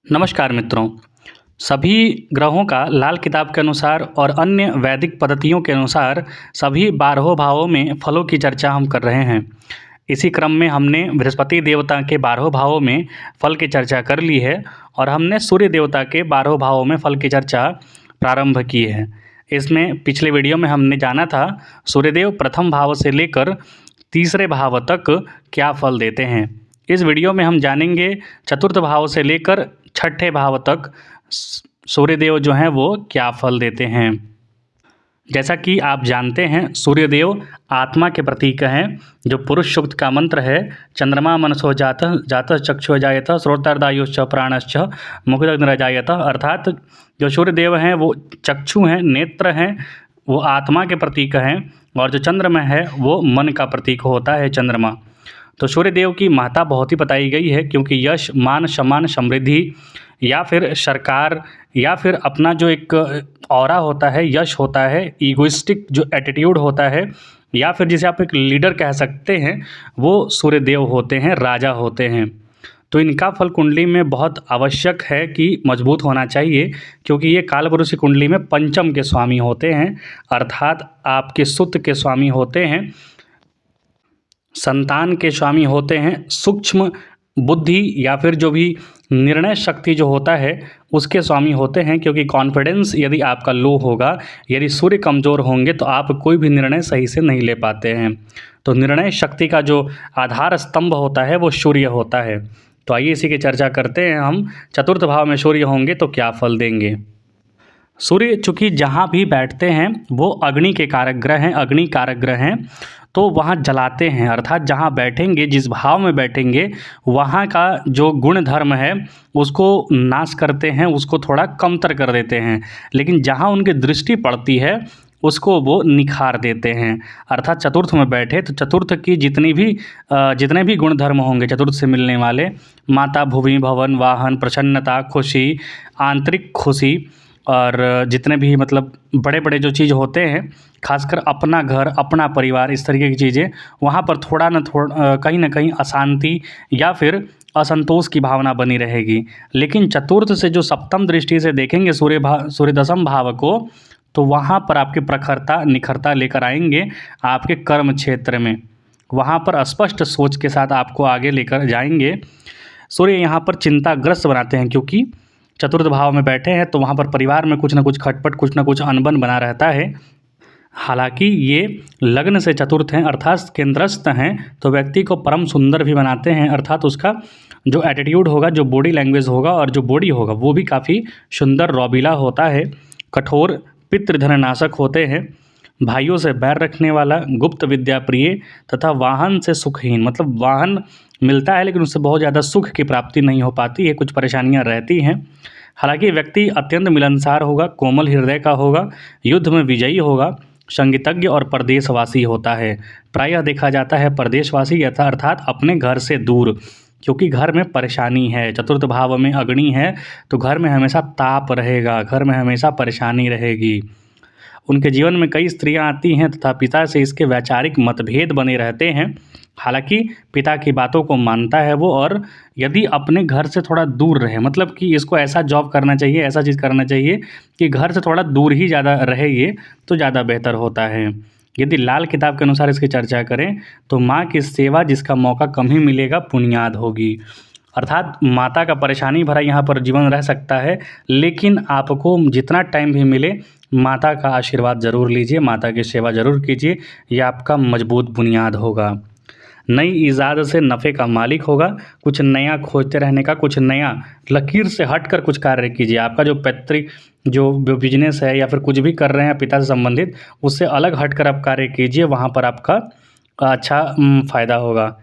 नमस्कार मित्रों। सभी ग्रहों का लाल किताब के अनुसार और अन्य वैदिक पद्धतियों के अनुसार सभी 12 भावों में फलों की चर्चा हम कर रहे हैं। इसी क्रम में हमने बृहस्पति देवता के 12 भावों में फल की चर्चा कर ली है और हमने सूर्य देवता के 12 भावों में फल की चर्चा प्रारंभ की है। इसमें पिछले वीडियो में हमने जाना था सूर्यदेव प्रथम भाव से लेकर तीसरे भाव तक क्या फल देते हैं। इस वीडियो में हम जानेंगे चतुर्थ भाव से लेकर छठे भाव तक सूर्यदेव जो हैं वो क्या फल देते हैं। जैसा कि आप जानते हैं सूर्यदेव आत्मा के प्रतीक हैं। जो पुरुष सूक्त का मंत्र है, चंद्रमा मनसो जातः जातः चक्षु जायत श्रोत्रदायुश्च प्राणश्च मुखदग्निरजायत, अर्थात जो सूर्यदेव हैं वो चक्षु हैं, नेत्र हैं, वो आत्मा के प्रतीक हैं और जो चंद्रमा है वो मन का प्रतीक होता है चंद्रमा। तो सूर्यदेव की महत्ता बहुत ही बताई गई है क्योंकि यश, मान, सम्मान, समृद्धि या फिर सरकार या फिर अपना जो एक ऑरा होता है, यश होता है, ईगोइस्टिक जो एटीट्यूड होता है या फिर जिसे आप एक लीडर कह सकते हैं, वो सूर्यदेव होते हैं, राजा होते हैं। तो इनका फल कुंडली में बहुत आवश्यक है कि मजबूत होना चाहिए क्योंकि ये कालपुरुष की कुंडली में पंचम के स्वामी होते हैं, अर्थात आपके सुत के स्वामी होते हैं, संतान के स्वामी होते हैं, सूक्ष्म बुद्धि या फिर जो भी निर्णय शक्ति जो होता है उसके स्वामी होते हैं। क्योंकि कॉन्फिडेंस यदि आपका लो होगा, यदि सूर्य कमज़ोर होंगे तो आप कोई भी निर्णय सही से नहीं ले पाते हैं। तो निर्णय शक्ति का जो आधार स्तंभ होता है वो सूर्य होता है। तो आइए इसी की चर्चा करते हैं हम। चतुर्थ भाव में सूर्य होंगे तो क्या फल देंगे। सूर्य चूँकि जहाँ भी बैठते हैं वो अग्नि के कारक ग्रह हैं, अग्नि कारक ग्रह हैं, तो वहाँ जलाते हैं, अर्थात जहाँ बैठेंगे, जिस भाव में बैठेंगे वहाँ का जो गुण धर्म है उसको नाश करते हैं, उसको थोड़ा कमतर कर देते हैं। लेकिन जहाँ उनकी दृष्टि पड़ती है उसको वो निखार देते हैं। अर्थात चतुर्थ में बैठे तो चतुर्थ की जितने भी गुण धर्म होंगे चतुर्थ से मिलने वाले, माता, भूमि, भवन, वाहन, प्रसन्नता, खुशी, आंतरिक खुशी और जितने भी मतलब बड़े बड़े जो चीज़ होते हैं, खासकर अपना घर, अपना परिवार, इस तरीके की चीज़ें, वहाँ पर कहीं ना कहीं अशांति या फिर असंतोष की भावना बनी रहेगी। लेकिन चतुर्थ से जो सप्तम दृष्टि से देखेंगे सूर्य दशम भाव को, तो वहाँ पर आपकी प्रखरता, निखरता लेकर आएंगे आपके कर्म क्षेत्र में। वहाँ पर स्पष्ट सोच के साथ आपको आगे लेकर जाएंगे। सूर्य यहाँ पर चिंताग्रस्त बनाते हैं क्योंकि चतुर्थ भाव में बैठे हैं, तो वहाँ पर परिवार में कुछ ना कुछ खटपट, कुछ ना कुछ अनबन बना रहता है। हालांकि ये लग्न से चतुर्थ हैं अर्थात केंद्रस्थ हैं, तो व्यक्ति को परम सुंदर भी बनाते हैं, अर्थात उसका जो एटीट्यूड होगा, जो बॉडी लैंग्वेज होगा और जो बॉडी होगा वो भी काफ़ी सुंदर रौबीला होता है। कठोर पितृधननाशक होते हैं, भाइयों से बैर रखने वाला, गुप्त विद्या प्रिय तथा वाहन से सुखहीन, मतलब वाहन मिलता है लेकिन उससे बहुत ज़्यादा सुख की प्राप्ति नहीं हो पाती है, कुछ परेशानियां रहती हैं। हालांकि व्यक्ति अत्यंत मिलनसार होगा, कोमल हृदय का होगा, युद्ध में विजयी होगा, संगीतज्ञ और परदेशवासी होता है। प्रायः देखा जाता है परदेशवासी अर्थात अपने घर से दूर, क्योंकि घर में परेशानी है। चतुर्थ भाव में अग्नि है तो घर में हमेशा ताप रहेगा, घर में हमेशा परेशानी रहेगी। उनके जीवन में कई स्त्रियां आती हैं तथा पिता से इसके वैचारिक मतभेद बने रहते हैं। हालांकि पिता की बातों को मानता है वो, और यदि अपने घर से थोड़ा दूर रहे, मतलब कि इसको ऐसा जॉब करना चाहिए, ऐसा चीज़ करना चाहिए कि घर से थोड़ा दूर ही ज़्यादा रहे, ये तो ज़्यादा बेहतर होता है। यदि लाल किताब के अनुसार इसकी चर्चा करें तो माँ की सेवा जिसका मौका कम ही मिलेगा पुण्याद होगी। अर्थात माता का परेशानी भरा यहाँ पर जीवन रह सकता है, लेकिन आपको जितना टाइम भी मिले माता का आशीर्वाद ज़रूर लीजिए, माता की सेवा ज़रूर कीजिए, यह आपका मजबूत बुनियाद होगा। नई ईजाद से नफ़े का मालिक होगा, कुछ नया खोजते रहने का, कुछ नया लकीर से हटकर कुछ कार्य कीजिए। आपका जो पैतृक जो बिजनेस है या फिर कुछ भी कर रहे हैं पिता से संबंधित, उससे अलग हटकर आप कार्य कीजिए, वहाँ पर आपका अच्छा फ़ायदा होगा।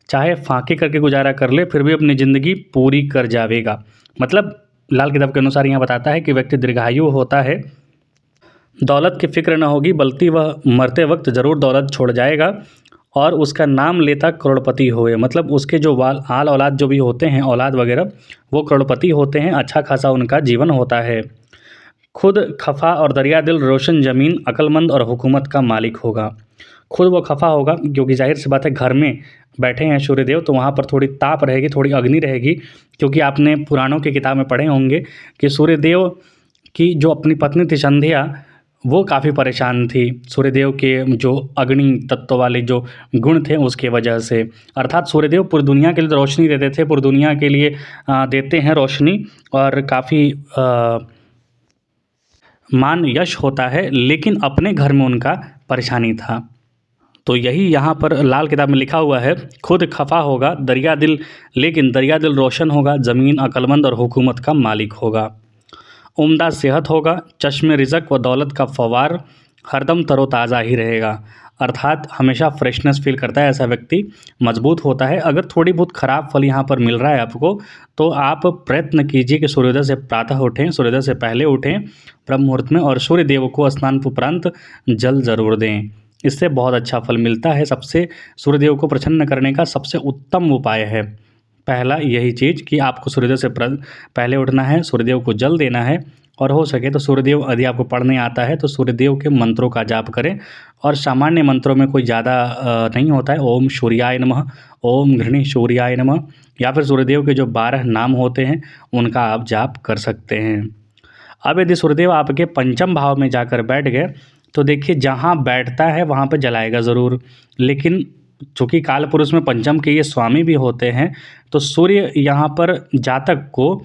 चाहे फाँकी करके गुजारा कर ले फिर भी अपनी ज़िंदगी पूरी कर जावेगा। मतलब लाल किताब के अनुसार यहाँ बताता है कि व्यक्ति दीर्घायु होता है, दौलत की फिक्र न होगी, बल्कि वह मरते वक्त ज़रूर दौलत छोड़ जाएगा और उसका नाम लेता करोड़पति होए। मतलब उसके जो आल औलाद जो भी होते हैं, औलाद वगैरह, वो करोड़पति होते हैं, अच्छा खासा उनका जीवन होता है। खुद खफा और दरिया दिल, रोशन ज़मीन, अक्लमंद और हुकूमत का मालिक होगा। खुद वो खफा होगा, क्योंकि ज़ाहिर सी बात है घर में बैठे हैं सूर्यदेव, तो वहाँ पर थोड़ी ताप रहेगी, थोड़ी अग्नि रहेगी। क्योंकि आपने पुराणों की किताब में पढ़े होंगे कि सूर्यदेव की जो अपनी पत्नी थी संध्या, वो काफ़ी परेशान थी सूर्यदेव के जो अग्नि तत्व वाले जो गुण थे उसके वजह से। अर्थात सूर्यदेव पूरी दुनिया के लिए तो रोशनी देते थे, पूरी दुनिया के लिए देते हैं रोशनी, और काफ़ी मान यश होता है, लेकिन अपने घर में उनका परेशानी था। तो यही यहाँ पर लाल किताब में लिखा हुआ है, खुद खफा होगा दरिया दिल, लेकिन दरिया दिल रोशन होगा, ज़मीन अक्लमंद और हुकूमत का मालिक होगा। उम्दा सेहत होगा, चश्मे रिज़क व दौलत का फवार, हरदम तरोताज़ा ही रहेगा। अर्थात हमेशा फ्रेशनेस फील करता है ऐसा व्यक्ति, मजबूत होता है। अगर थोड़ी बहुत ख़राब फल यहाँ पर मिल रहा है आपको, तो आप प्रयत्न कीजिए कि सूर्योदय से प्रातः उठें, सूर्योदय से पहले उठें ब्रह्म मुहूर्त में, और सूर्य देव को स्नान उपरांत जल ज़रूर दें। इससे बहुत अच्छा फल मिलता है। सबसे सूर्यदेव को प्रसन्न करने का सबसे उत्तम उपाय है पहला यही चीज़ कि आपको सूर्योदय से पहले उठना है, सूर्यदेव को जल देना है, और हो सके तो सूर्यदेव यदि आपको पढ़ने आता है तो सूर्यदेव के मंत्रों का जाप करें। और सामान्य मंत्रों में कोई ज़्यादा नहीं होता है, ओम सूर्याय नमः, ओम घृणी सूर्याय नमः, या फिर सूर्यदेव के जो 12 नाम होते हैं उनका आप जाप कर सकते हैं। अब यदि सूर्यदेव आपके पंचम भाव में जाकर बैठ गए, तो देखिए जहाँ बैठता है वहाँ पर जलाएगा ज़रूर, लेकिन चूँकि काल पुरुष में पंचम के ये स्वामी भी होते हैं, तो सूर्य यहाँ पर जातक को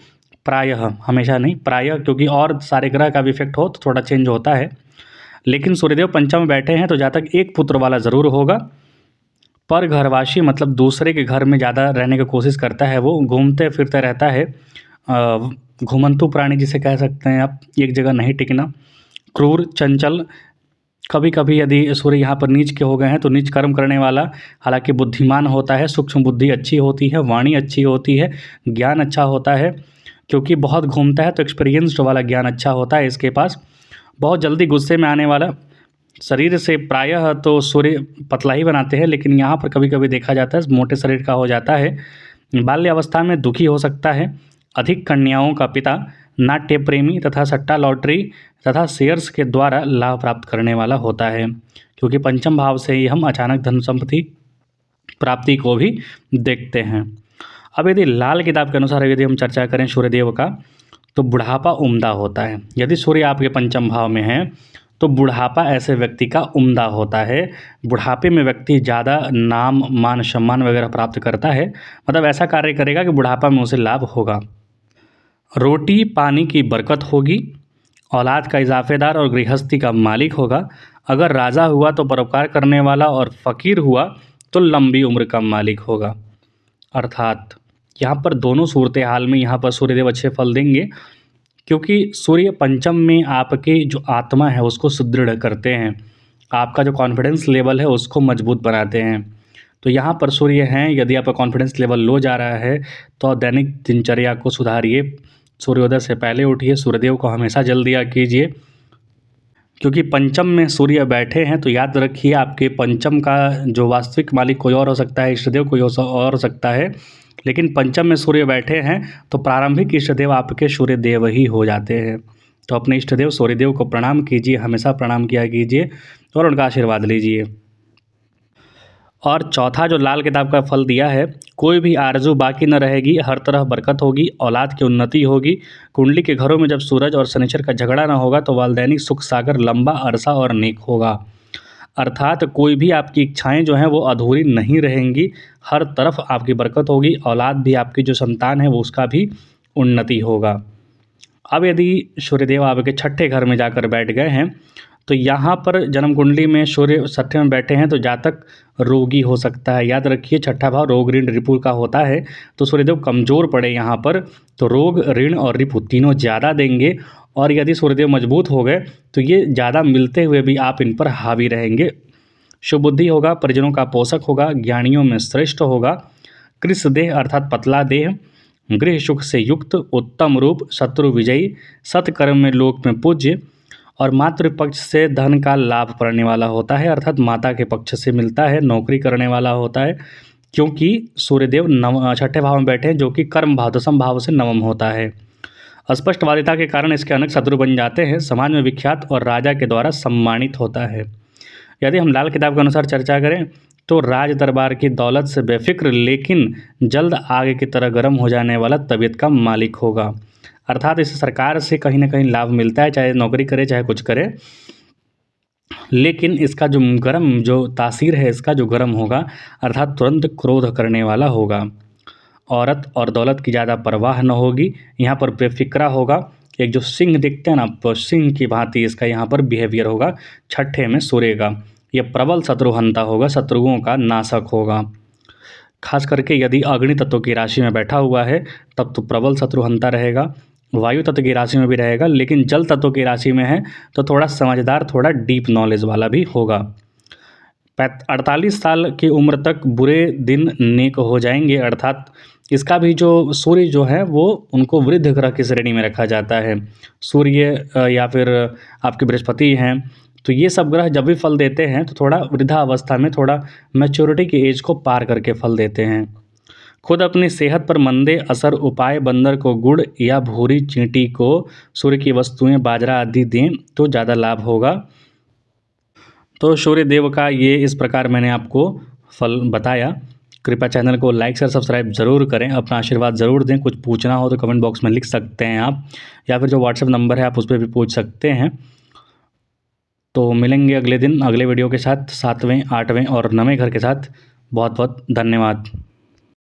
प्रायः, हमेशा नहीं प्रायः, क्योंकि और सारे ग्रह का भी इफेक्ट हो तो थोड़ा चेंज होता है, लेकिन सूर्यदेव पंचम में बैठे हैं तो जातक एक पुत्र वाला ज़रूर होगा। पर घरवासी मतलब दूसरे के घर में ज़्यादा रहने की कोशिश करता है, वो घूमते फिरते रहता है, घुमंतु प्राणी जिसे कह सकते हैं आप, एक जगह नहीं टिकना, क्रूर चंचल। कभी कभी यदि सूर्य यहाँ पर नीच के हो गए हैं तो नीच कर्म करने वाला, हालांकि बुद्धिमान होता है, सूक्ष्म बुद्धि अच्छी होती है, वाणी अच्छी होती है, ज्ञान अच्छा होता है, क्योंकि बहुत घूमता है तो एक्सपीरियंस्ड वाला ज्ञान अच्छा होता है इसके पास। बहुत जल्दी गुस्से में आने वाला, शरीर से प्रायः तो सूर्य पतला ही बनाते हैं, लेकिन यहाँ पर कभी कभी देखा जाता है मोटे शरीर का हो जाता है। बाल्यावस्था में दुखी हो सकता है, अधिक कन्याओं का पिता, नाट्य प्रेमी तथा सट्टा लॉटरी तथा शेयर्स के द्वारा लाभ प्राप्त करने वाला होता है, क्योंकि पंचम भाव से ही हम अचानक धन संपत्ति प्राप्ति को भी देखते हैं। अब यदि लाल किताब के अनुसार यदि हम चर्चा करें सूर्यदेव का, तो बुढ़ापा उम्दा होता है। यदि सूर्य आपके पंचम भाव में है तो बुढ़ापा ऐसे व्यक्ति का उम्दा होता है। बुढ़ापे में व्यक्ति ज़्यादा नाम मान सम्मान वगैरह प्राप्त करता है, मतलब ऐसा कार्य करेगा कि बुढ़ापा में उसे लाभ होगा। रोटी पानी की बरकत होगी, औलाद का इजाफेदार और गृहस्थी का मालिक होगा। अगर राजा हुआ तो परोपकार करने वाला, और फ़कीर हुआ तो लंबी उम्र का मालिक होगा। अर्थात यहाँ पर दोनों सूरत हाल में यहाँ पर सूर्यदेव अच्छे फल देंगे, क्योंकि सूर्य पंचम में आपकी जो आत्मा है उसको सुदृढ़ करते हैं, आपका जो कॉन्फिडेंस लेवल है उसको मजबूत बनाते हैं। तो यहाँ पर सूर्य हैं, यदि आपका कॉन्फिडेंस लेवल लो जा रहा है तो दैनिक दिनचर्या को सुधारिए, सूर्योदय से पहले उठिए, सूर्यदेव को हमेशा जल दिया कीजिए, क्योंकि पंचम में सूर्य बैठे हैं। तो याद रखिए आपके पंचम का जो वास्तविक मालिक कोई और हो सकता है, इष्टदेव कोई और हो सकता है, लेकिन पंचम में सूर्य बैठे हैं तो प्रारंभिक इष्टदेव आपके सूर्यदेव ही हो जाते हैं। तो अपने इष्टदेव सूर्यदेव को प्रणाम कीजिए, हमेशा प्रणाम किया कीजिए और उनका आशीर्वाद लीजिए। और चौथा जो लाल किताब का फल दिया है, कोई भी आरजू बाकी न रहेगी, हर तरह बरकत होगी, औलाद की उन्नति होगी, कुंडली के घरों में जब सूरज और शनिचर का झगड़ा ना होगा तो वालदैनिक सुख सागर लंबा अरसा और नेक होगा। अर्थात कोई भी आपकी इच्छाएं जो हैं वो अधूरी नहीं रहेंगी, हर तरफ आपकी बरकत होगी, औलाद भी आपकी जो संतान है वो उसका भी उन्नति होगा। अब यदि सूर्यदेव आपके छठे घर में जाकर बैठ गए हैं, तो यहाँ पर जन्म कुंडली में सूर्य छठे में बैठे हैं तो जातक रोगी हो सकता है। याद रखिए छठा भाव रोग ऋण रिपु का होता है, तो सूर्यदेव कमज़ोर पड़े यहाँ पर तो रोग ऋण और रिपु तीनों ज़्यादा देंगे। और यदि सूर्यदेव मजबूत हो गए तो ये ज़्यादा मिलते हुए भी आप इन पर हावी रहेंगे। शुभ बुद्धि होगा, परिजनों का पोषक होगा, ज्ञानियों में श्रेष्ठ होगा, कृष देह अर्थात पतला देह, गृह सुख से युक्त, उत्तम रूप, शत्रु विजयी, सत्कर्म में लोक में पूज्य, और मातृपक्ष से धन का लाभ पड़ने वाला होता है, अर्थात माता के पक्ष से मिलता है, नौकरी करने वाला होता है, क्योंकि सूर्यदेव छठे भाव में बैठे हैं जो कि कर्म भाव दशम भाव से नवम होता है। स्पष्टवादिता के कारण इसके अनेक शत्रु बन जाते हैं, समाज में विख्यात और राजा के द्वारा सम्मानित होता है। यदि हम लाल किताब के अनुसार चर्चा करें तो राज दरबार की दौलत से बेफिक्र लेकिन जल्द आग की तरह गर्म हो जाने वाला तबीयत का मालिक होगा। अर्थात इसे सरकार से कहीं ना कहीं लाभ मिलता है, चाहे नौकरी करे चाहे कुछ करे, लेकिन इसका जो गर्म जो तासीर है, इसका जो गर्म होगा अर्थात तुरंत क्रोध करने वाला होगा। औरत और दौलत की ज़्यादा परवाह न होगी, यहाँ पर बेफिक्रा होगा। एक जो सिंह दिखते हैं ना, तो सिंह की भांति इसका यहाँ पर बिहेवियर होगा। छठे में सूर्य का ये प्रबल शत्रुहंता होगा, शत्रुओं का नाशक होगा। खास करके यदि अग्नि तत्व की राशि में बैठा हुआ है तब तो प्रबल शत्रुहंता रहेगा। वायु तत्व की राशि में भी रहेगा, लेकिन जल तत्व की राशि में है तो थोड़ा समझदार, थोड़ा डीप नॉलेज वाला भी होगा। 48 साल की उम्र तक बुरे दिन नेक हो जाएंगे, अर्थात इसका भी जो सूर्य जो है वो उनको वृद्ध ग्रह की श्रेणी में रखा जाता है। सूर्य या फिर आपके बृहस्पति हैं, तो ये सब ग्रह जब भी फल देते हैं तो थोड़ा वृद्धावस्था में, थोड़ा मैच्योरिटी की एज को पार करके फल देते हैं। खुद अपनी सेहत पर मंदे असर उपाय बंदर को गुड़ या भूरी चींटी को सूर्य की वस्तुएं बाजरा आदि दें तो ज़्यादा लाभ होगा। तो सूर्य देव का ये इस प्रकार मैंने आपको फल बताया। कृपया चैनल को लाइक शेयर सब्सक्राइब ज़रूर करें, अपना आशीर्वाद ज़रूर दें। कुछ पूछना हो तो कमेंट बॉक्स में लिख सकते हैं आप, या फिर जो व्हाट्सएप नंबर है आप उस पर भी पूछ सकते हैं। तो मिलेंगे अगले दिन अगले वीडियो के साथ, 7वें 8वें और 9वें घर के साथ। बहुत बहुत धन्यवाद।